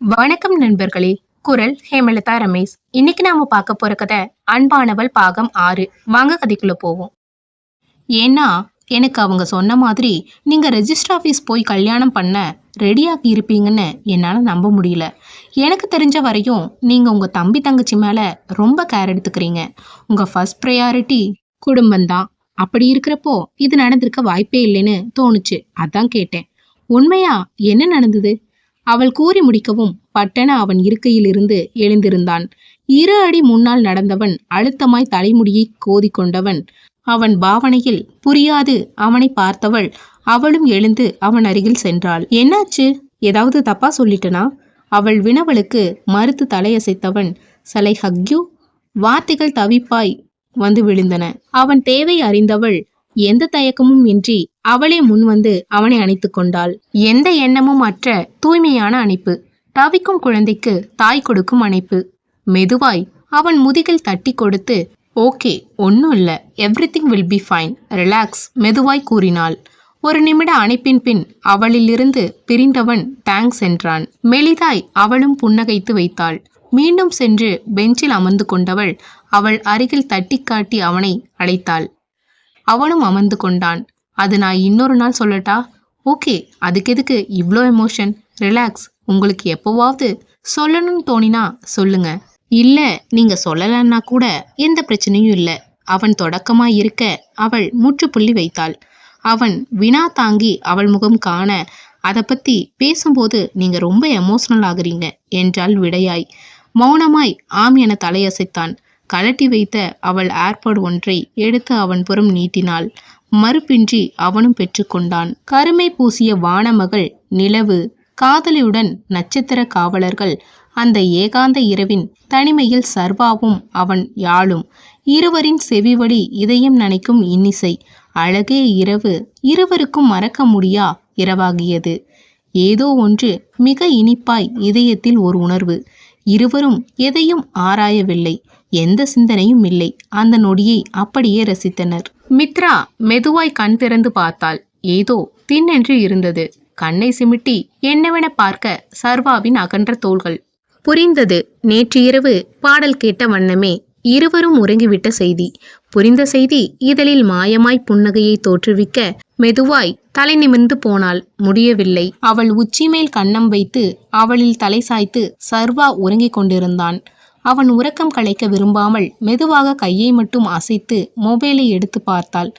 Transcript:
வணக்கம் நண்பர்களே. குரல் ஹேமலதா ரமேஷ். இன்னைக்கு நாம பார்க்க போற கதை அன்பானவள் பாகம் 6. வாங்க கதைக்குள்ள போவோம். ஏன்னா எனக்கு அவங்க சொன்ன மாதிரி நீங்க ரெஜிஸ்டர் ஆஃபீஸ் போய் கல்யாணம் பண்ண ரெடியாகி இருப்பீங்கன்னு என்னால நம்ப முடியல. எனக்கு தெரிஞ்ச வரையும் நீங்க உங்க தம்பி தங்கச்சி மேல ரொம்ப கேர் எடுத்துக்கிறீங்க. உங்க ஃபர்ஸ்ட் ப்ரையாரிட்டி குடும்பம்தான். அப்படி இருக்கிறப்போ இது நடந்திருக்க வாய்ப்பே இல்லைன்னு தோணுச்சு. அதான் கேட்டேன். உண்மையா என்ன நடந்தது? அவள் கூறி முடிக்கவும் பட்டென அவன் இருக்கையிலிருந்து எழுந்திருந்தான். 2 அடி முன்னால் நடந்தவன் அழுத்தமாய் தலைமுடியை கோதிக்கொண்டவன். அவன் பாவனையில் புரியாது அவனை பார்த்தவள் அவளும் எழுந்து அவன் அருகில் சென்றாள். என்னாச்சு? ஏதாவது தப்பா சொல்லிட்டனா? அவள் வினவலுக்கு மறுத்து தலையசைத்தவன் சலை ஹக்யூ. வார்த்தைகள் தவிப்பாய் வந்து விழுந்தன. அவன் தேவை அறிந்தவள் எந்த தயக்கமும் இன்றி அவளே முன்வந்து அவனை அணைத்து கொண்டாள். எந்த எண்ணமும் அற்ற தூய்மையான அணைப்பு. தவிக்கும் குழந்தைக்கு தாய் கொடுக்கும் அணைப்பு. மெதுவாய் அவன் முதுகில் தட்டி கொடுத்து, ஓகே, ஒன்னும் இல்ல, everything will be fine, relax, மெதுவாய் கூறினாள். ஒரு நிமிட அணைப்பின் பின் அவளிலிருந்து பிரிந்தவன் தேங்க்ஸ் என்றான். மெலிதாய் அவளும் புன்னகைத்து வைத்தாள். மீண்டும் சென்று பெஞ்சில் அமர்ந்து கொண்டவள் அவள் அருகில் தட்டி காட்டி அவனை அழைத்தாள். அவனும் அமர்ந்து கொண்டான். அது நான் இன்னொரு நாள் சொல்லட்டா? ஓகே, அதுக்கு எதுக்கு இவ்வளோ எமோஷன்? ரிலாக்ஸ். உங்களுக்கு எப்போவாவது சொல்லணும்னு தோணினா சொல்லுங்க. இல்ல, நீங்க சொல்லலன்னா கூட எந்த பிரச்சனையும் இல்லை. அவன் தொடக்கமாய் இருக்க அவள் முற்றுப்புள்ளி வைத்தாள். அவன் வினா தாங்கி அவள் முகம் காண, அதை பத்தி பேசும்போது நீங்க ரொம்ப எமோஷனல் ஆகுறீங்க என்றாள் விடையாய். மௌனமாய் ஆம் என தலையசைத்தான். கழட்டி வைத்த அவள் ஏர்பாட் ஒன்றை எடுத்து அவன் புறம் நீட்டினாள். மறுப்பின்றி அவனும் பெற்றுக்கொண்டான். கருமை பூசிய வானமகள், நிலவு, காதலியுடன் நட்சத்திர காவலர்கள், அந்த ஏகாந்த இரவின் தனிமையில் சர்வாவும் அவன் யாழும், இருவரின் செவிவழி இதயம் நனைக்கும் இன்னிசை. அழகே இரவு, இருவருக்கும் மறக்க முடியா இரவாகியது. ஏதோ ஒன்று மிக இனிப்பாய் இதயத்தில் ஒரு உணர்வு. இருவரும் எதையும் ஆராயவில்லை, எந்த சிந்தனையும் இல்லை. அந்த நொடியை அப்படியே ரசித்தனர். மித்ரா மெதுவாய் கண் திறந்து பார்த்தாள். ஏதோ தின்னென்று இருந்தது. கண்ணை சிமிட்டி என்னவென பார்க்க சர்வாவின் அகன்ற தோள்கள். புரிந்தது. நேற்று இரவு பாடல் கேட்ட வண்ணமே இருவரும் உறங்கிவிட்ட செய்தி. புரிந்த செய்தி இதழில் மாயமாய் புன்னகையை தோற்றுவிக்க மெதுவாய் தலை நிமிர்ந்து போனாள். முடியவில்லை. அவள் உச்சி மேல் கன்னம் வைத்து அவளில் தலை சாய்த்து சர்வா உறங்கிக் கொண்டிருந்தான். அவன் உறக்கம் கலைக்க விரும்பாமல் மெதுவாக கையை மட்டும் அசைத்து மொபைலை எடுத்து பார்த்தாள்.